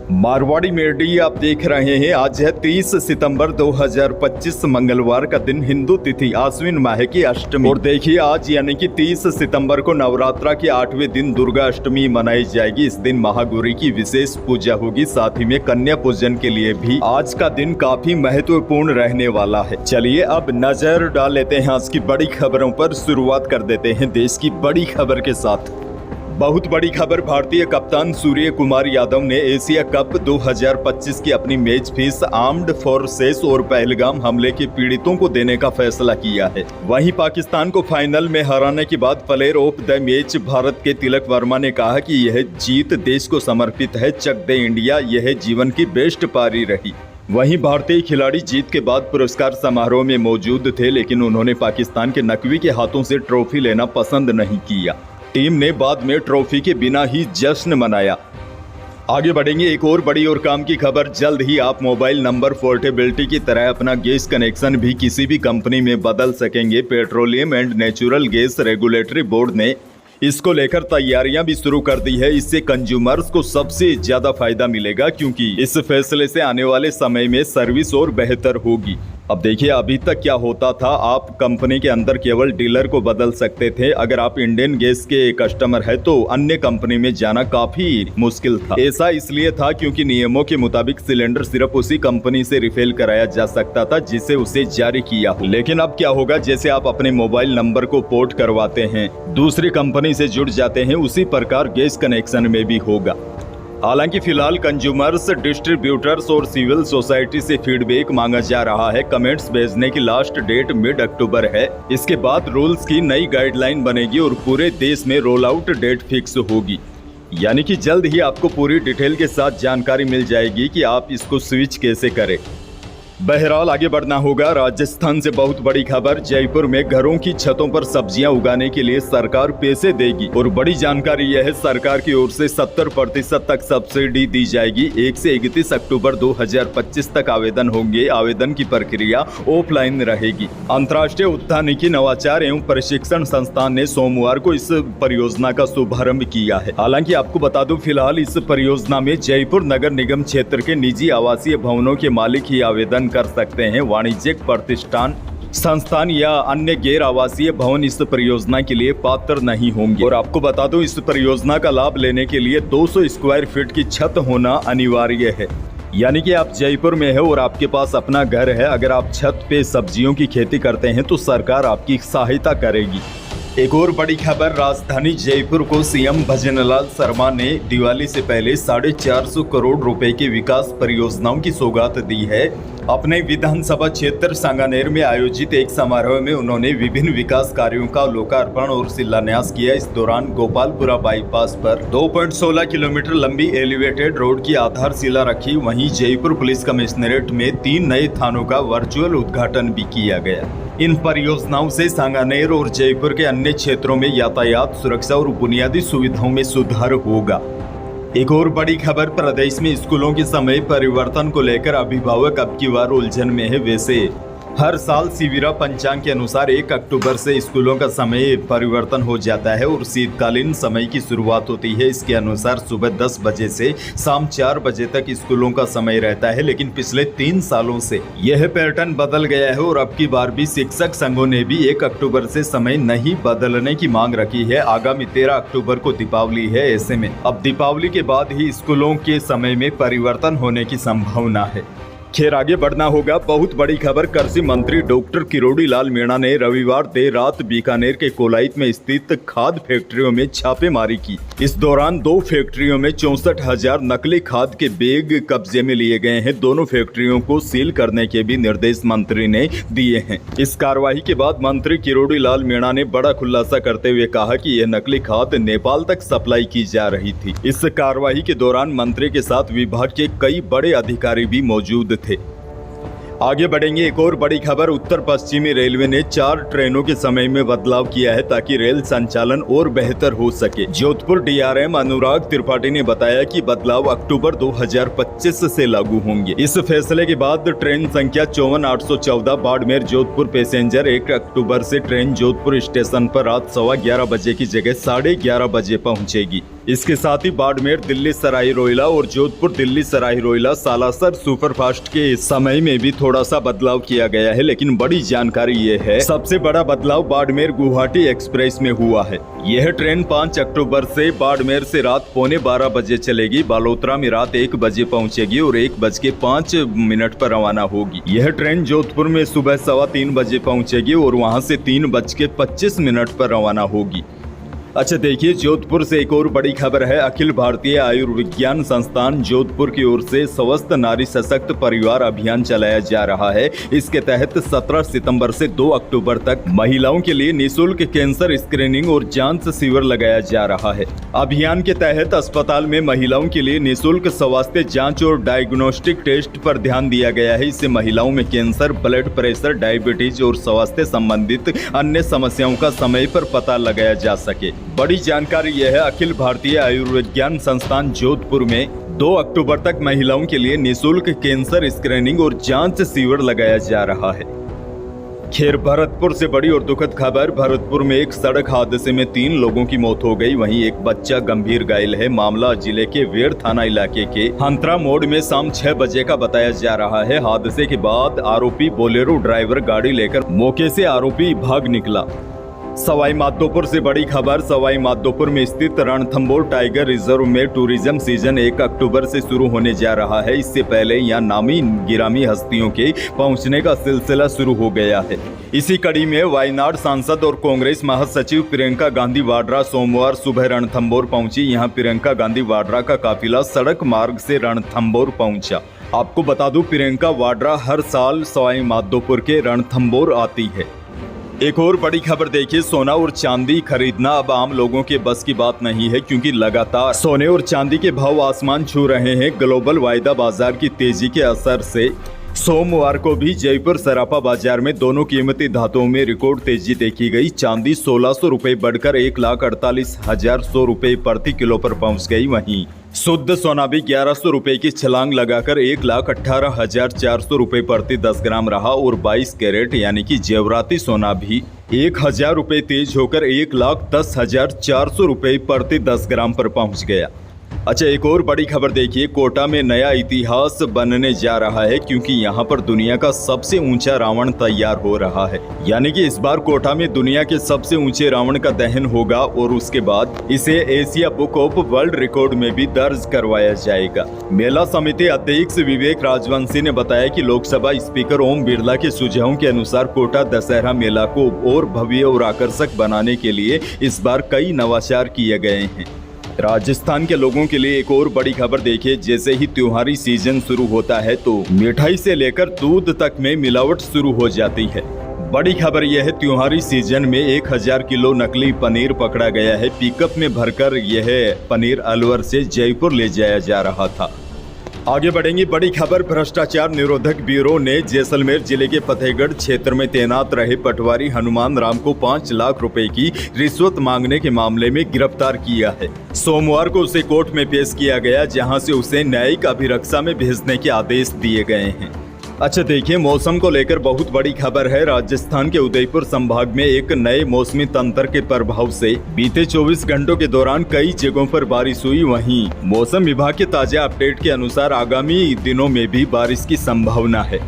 मारवाड़ी मेडी आप देख रहे हैं। आज है 30 सितंबर 2025 मंगलवार का दिन, हिंदू तिथि आश्विन माह की अष्टमी। और देखिए आज यानी कि 30 सितंबर को नवरात्रा के 8वें दिन दुर्गा अष्टमी मनाई जाएगी। इस दिन महागौरी की विशेष पूजा होगी, साथ ही में कन्या पूजन के लिए भी आज का दिन काफी महत्वपूर्ण रहने वाला है। चलिए अब नजर डाल लेते हैं आज की बड़ी खबरों पर। शुरुआत कर देते हैं देश की बड़ी खबर के साथ। बहुत बड़ी खबर, भारतीय कप्तान सूर्य कुमार यादव ने एशिया कप 2025 की अपनी मैच फीस आर्म्ड फोर्सेस और पहलगाम हमले के पीड़ितों को देने का फैसला किया है। वहीं पाकिस्तान को फाइनल में हराने के बाद player of the match Bharat के तिलक वर्मा ने कहा कि यह जीत देश को समर्पित है। चक दे इंडिया, यह जीवन की बेस्ट पारी रही। वहीं भारतीय खिलाड़ी जीत के बाद पुरस्कार समारोह में मौजूद थे, लेकिन उन्होंने पाकिस्तान के नकवी के हाथों से ट्रॉफी लेना पसंद नहीं किया। टीम ने बाद में ट्रॉफी के बिना ही जश्न मनाया। आगे बढ़ेंगे एक और बड़ी और काम की खबर। जल्द ही आप मोबाइल नंबर पोर्टेबिलिटी की तरह अपना गैस कनेक्शन भी किसी भी कंपनी में बदल सकेंगे। Petroleum and natural gas regulatory board ने इसको लेकर तैयारियां भी शुरू कर दी है। इससे कंज्यूमर्स को सबसे ज्यादा फायदा मिलेगा, क्योंकि इस फैसले से आने वाले समय में सर्विस और बेहतर होगी। अब देखिए, अभी तक क्या होता था, आप कंपनी के अंदर केवल डीलर को बदल सकते थे। अगर आप इंडियन गैस के कस्टमर है तो अन्य कंपनी में जाना काफी मुश्किल था। ऐसा इसलिए था क्योंकि नियमों के मुताबिक सिलेंडर सिर्फ उसी कंपनी से रिफिल कराया जा सकता था जिसे उसे जारी किया हो। लेकिन अब क्या होगा, जैसे आप अपने मोबाइल नंबर को पोर्ट करवाते हैं, दूसरी कंपनी से जुड़ जाते हैं, उसी प्रकार गैस कनेक्शन में भी होगा। हालांकि फिलहाल कंज्यूमर्स, डिस्ट्रीब्यूटर्स और सिविल सोसाइटी से फीडबैक मांगा जा रहा है। कमेंट्स भेजने की लास्ट डेट मिड अक्टूबर है। इसके बाद रूल्स की नई गाइडलाइन बनेगी और पूरे देश में रोल आउट डेट फिक्स होगी। यानी कि जल्द ही आपको पूरी डिटेल के साथ जानकारी मिल जाएगी कि आप इसको स्विच कैसे करें। बहरहाल आगे बढ़ना होगा। राजस्थान से बहुत बड़ी खबर, जयपुर में घरों की छतों पर सब्जियां उगाने के लिए सरकार पैसे देगी। और बड़ी जानकारी यह है, सरकार की ओर से 70% तक सब्सिडी दी जाएगी। 1 से 31 अक्टूबर 2025 तक आवेदन होंगे। आवेदन की प्रक्रिया ऑफलाइन रहेगी। अंतर्राष्ट्रीय उद्यानिकी नवाचार एवं प्रशिक्षण संस्थान ने सोमवार को इस परियोजना का शुभारंभ किया है। हालांकि आपको बता दूं, फिलहाल इस परियोजना में जयपुर नगर निगम क्षेत्र के निजी आवासीय भवनों के मालिक ही आवेदन कर सकते हैं। वाणिज्यिक प्रतिष्ठान, संस्थान या अन्य गैर आवासीय भवन इस परियोजना के लिए पात्र नहीं होंगे। और आपको बता दूं, इस परियोजना का लाभ लेने के लिए 200 स्क्वायर फीट की छत होना अनिवार्य है। यानी कि आप जयपुर में है और आपके पास अपना घर है, अगर आप छत पे सब्जियों की खेती करते हैं तो सरकार आपकी सहायता करेगी। एक और बड़ी खबर, राजधानी जयपुर को सीएम भजनलाल शर्मा ने दिवाली से पहले 450 करोड़ रुपए की विकास परियोजनाओं की सौगात दी है। अपने विधानसभा क्षेत्र सांगानेर में आयोजित एक समारोह में उन्होंने विभिन्न विकास कार्यों का लोकार्पण और शिलान्यास किया। इस दौरान गोपालपुरा बाईपास पर 2.16 किलोमीटर लंबी एलिवेटेड रोड की आधारशिला रखी। वहीं जयपुर पुलिस कमिश्नरेट में 3 नए थानों का वर्चुअल उद्घाटन भी किया गया। इन परियोजनाओं से सांगानेर और जयपुर के अन्य क्षेत्रों में यातायात सुरक्षा और बुनियादी सुविधाओं में सुधार होगा। एक और बड़ी खबर, प्रदेश में स्कूलों के समय परिवर्तन को लेकर अभिभावक अब की बार उलझन में है। वैसे हर साल शिविरा पंचांग के अनुसार 1 अक्टूबर से स्कूलों का समय परिवर्तन हो जाता है और शीतकालीन समय की शुरुआत होती है। इसके अनुसार सुबह 10 बजे से शाम 4 बजे तक स्कूलों का समय रहता है, लेकिन पिछले 3 सालों से यह पैटर्न बदल गया है और अब की बार भी शिक्षक संघों ने भी 1 अक्टूबर से समय नहीं बदलने की मांग रखी है। आगामी 13 अक्टूबर को दीपावली है, ऐसे में अब दीपावली के बाद ही स्कूलों के समय में परिवर्तन होने की संभावना है। खैर आगे बढ़ना होगा। बहुत बड़ी खबर, कृषि मंत्री डॉक्टर किरोड़ी लाल मीणा ने रविवार देर रात बीकानेर के कोलाइत में स्थित खाद फैक्ट्रियों में छापेमारी की। इस दौरान 2 फैक्ट्रियों में 64,000 नकली खाद के बैग कब्जे में लिए गए हैं। दोनों फैक्ट्रियों को सील करने के भी निर्देश मंत्री ने दिए हैं। इस कार्रवाई के बाद मंत्री किरोड़ी लाल मीणा ने बड़ा खुलासा करते हुए कहा कि यह नकली खाद नेपाल तक सप्लाई की जा रही थी। इस कार्रवाई के दौरान मंत्री के साथ विभाग के कई बड़े अधिकारी भी मौजूद थे। आगे बढ़ेंगे। एक और बड़ी खबर, उत्तर पश्चिमी रेलवे ने 4 ट्रेनों के समय में बदलाव किया है ताकि रेल संचालन और बेहतर हो सके। जोधपुर डीआरएम अनुराग त्रिपाठी ने बताया कि बदलाव अक्टूबर 2025 से लागू होंगे। इस फैसले के बाद ट्रेन संख्या 54814 बाड़मेर जोधपुर पैसेंजर 1 अक्टूबर से ट्रेन जोधपुर स्टेशन पर रात 11:15 बजे की जगह 11:30 बजे पहुंचेगी। इसके साथ ही बाड़मेर दिल्ली सराय रोहिला और जोधपुर दिल्ली सराय रोहिला सालासर सुपरफास्ट के समय में भी थोड़ा सा बदलाव किया गया है। लेकिन बड़ी जानकारी ये है, सबसे बड़ा बदलाव बाड़मेर गुवाहाटी एक्सप्रेस में हुआ है। यह ट्रेन 5 अक्टूबर से बाड़मेर से रात 11:15 बजे चलेगी, बालोतरा में रात 1 बजे पहुंचेगी और 1:05 पर रवाना होगी। यह ट्रेन जोधपुर में सुबह 3:15 बजे पहुंचेगी और वहां से 3:25 पर रवाना होगी। अच्छा देखिए, जोधपुर से एक और बड़ी खबर है। अखिल भारतीय आयुर्विज्ञान संस्थान जोधपुर की ओर से स्वस्थ नारी सशक्त परिवार अभियान चलाया जा रहा है। इसके तहत 17 सितंबर से 2 अक्टूबर तक महिलाओं के लिए निःशुल्क कैंसर स्क्रीनिंग और जांच शिविर लगाया जा रहा है। अभियान के तहत अस्पताल में महिलाओं के लिए निःशुल्क स्वास्थ्य जाँच और डायग्नोस्टिक टेस्ट पर ध्यान दिया गया है। इससे महिलाओं में कैंसर, ब्लड प्रेशर, डायबिटीज और स्वास्थ्य संबंधित अन्य समस्याओं का समय पर पता लगाया जा सके। बड़ी जानकारी यह है, अखिल भारतीय आयुर्विज्ञान संस्थान जोधपुर में 2 अक्टूबर तक महिलाओं के लिए निःशुल्क कैंसर स्क्रीनिंग और जांच शिविर लगाया जा रहा है। खैर, भरतपुर से बड़ी और दुखद खबर। भरतपुर में एक सड़क हादसे में 3 लोगों की मौत हो गई, वहीं एक बच्चा गंभीर घायल है। मामला जिले के वेड़ थाना इलाके के हंतरा मोड़ में शाम 6 बजे का बताया जा रहा है। हादसे के बाद आरोपी बोलेरो ड्राइवर गाड़ी लेकर मौके से आरोपी भाग निकला। सवाई माधोपुर से बड़ी खबर। सवाई माधोपुर में स्थित रणथंभौर टाइगर रिजर्व में टूरिज्म सीजन 1 अक्टूबर से शुरू होने जा रहा है। इससे पहले यहाँ नामी गिरामी हस्तियों के पहुंचने का सिलसिला शुरू हो गया है। इसी कड़ी में वायनाड सांसद और कांग्रेस महासचिव प्रियंका गांधी वाड्रा सोमवार सुबह रणथंभौर पहुंची। यहाँ प्रियंका गांधी वाड्रा का काफिला सड़क मार्ग से रणथंभौर पहुंचा। आपको बता दूं, प्रियंका वाड्रा हर साल सवाई माधोपुर के रणथंभौर आती है। एक और बड़ी खबर देखिए, सोना और चांदी खरीदना अब आम लोगों के बस की बात नहीं है, क्योंकि लगातार सोने और चांदी के भाव आसमान छू रहे हैं। ग्लोबल वायदा बाजार की तेजी के असर से सोमवार को भी जयपुर सराफा बाजार में दोनों कीमती धातुओं में रिकॉर्ड तेजी देखी गई। चांदी 1600 रुपए बढ़कर 1,48,100 रुपए प्रति किलो पर पहुंच गई। वहीं शुद्ध सोना भी 1100 रुपए की छलांग लगाकर 1,18,400 रुपए प्रति 10 ग्राम रहा और 22 कैरेट यानी कि जेवराती सोना भी 1,000 रुपए तेज होकर 1,10,400 रुपए प्रति 10 ग्राम पर पहुंच गया। अच्छा, एक और बड़ी खबर देखिए, कोटा में नया इतिहास बनने जा रहा है, क्योंकि यहाँ पर दुनिया का सबसे ऊंचा रावण तैयार हो रहा है। यानी कि इस बार कोटा में दुनिया के सबसे ऊंचे रावण का दहन होगा और उसके बाद इसे Asia book of world record में भी दर्ज करवाया जाएगा। मेला समिति अध्यक्ष विवेक राजवंशी ने बताया कि लोकसभा स्पीकर ओम बिरला के सुझावों के अनुसार कोटा दशहरा मेला को और भव्य और आकर्षक बनाने के लिए इस बार कई नवाचार किए गए हैं। राजस्थान के लोगों के लिए एक और बड़ी खबर देखिए, जैसे ही त्योहारी सीजन शुरू होता है तो मिठाई से लेकर दूध तक में मिलावट शुरू हो जाती है। बड़ी खबर यह है, त्योहारी सीजन में 1000 किलो नकली पनीर पकड़ा गया है। पिकअप में भरकर यह पनीर अलवर से जयपुर ले जाया जा रहा था। आगे बढ़ेंगे, बड़ी खबर। भ्रष्टाचार निरोधक ब्यूरो ने जैसलमेर जिले के फतेहगढ़ क्षेत्र में तैनात रहे पटवारी हनुमान राम को 5 लाख रुपए की रिश्वत मांगने के मामले में गिरफ्तार किया है। सोमवार को उसे कोर्ट में पेश किया गया, जहां से उसे न्यायिक अभिरक्षा में भेजने के आदेश दिए गए हैं। अच्छा देखिए, मौसम को लेकर बहुत बड़ी खबर है। राजस्थान के उदयपुर संभाग में एक नए मौसमी तंत्र के प्रभाव से बीते 24 घंटों के दौरान कई जगहों पर बारिश हुई। वहीं मौसम विभाग के ताजा अपडेट के अनुसार आगामी दिनों में भी बारिश की संभावना है।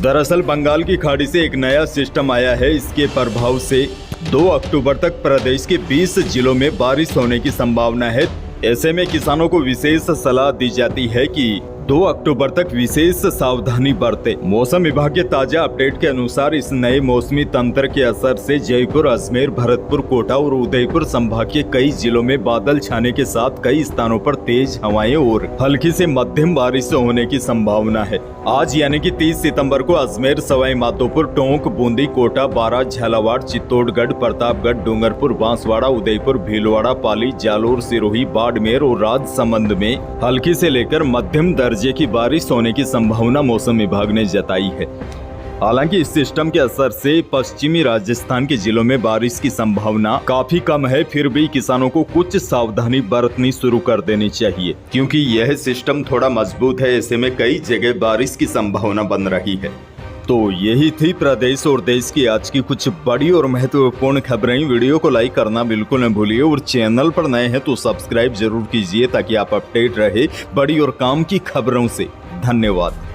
दरअसल बंगाल की खाड़ी से एक नया सिस्टम आया है। इसके प्रभाव से 2 अक्टूबर तक प्रदेश के 20 जिलों में बारिश होने की संभावना है। ऐसे में किसानों को विशेष सलाह दी जाती है कि 2 अक्टूबर तक विशेष सावधानी बरते। मौसम विभाग के ताजा अपडेट के अनुसार इस नए मौसमी तंत्र के असर से जयपुर, अजमेर, भरतपुर, कोटा और उदयपुर संभाग के कई जिलों में बादल छाने के साथ कई स्थानों पर तेज हवाएं और हल्की से मध्यम बारिश होने की संभावना है। आज यानी कि 30 सितंबर को अजमेर, सवाई माधोपुर, टोंक, बूंदी, कोटा, बारां, झालावाड़, चित्तौड़गढ़, प्रतापगढ़, डूंगरपुर, बांसवाड़ा, उदयपुर, भीलवाड़ा, पाली, जालोर, सिरोही, बाड़मेर और राजसमंद में हल्की से लेकर मध्यम दर्जे की बारिश होने की संभावना मौसम विभाग ने जताई है। हालांकि इस सिस्टम के असर से पश्चिमी राजस्थान के जिलों में बारिश की संभावना काफी कम है, फिर भी किसानों को कुछ सावधानी बरतनी शुरू कर देनी चाहिए, क्योंकि यह सिस्टम थोड़ा मजबूत है। ऐसे में कई जगह बारिश की संभावना बन रही है। तो यही थी प्रदेश और देश की आज की कुछ बड़ी और महत्वपूर्ण खबरें। वीडियो को लाइक करना बिल्कुल न भूलिए और चैनल पर नए हैं तो सब्सक्राइब जरूर कीजिए ताकि आप अपडेट रहे बड़ी और काम की खबरों से। धन्यवाद।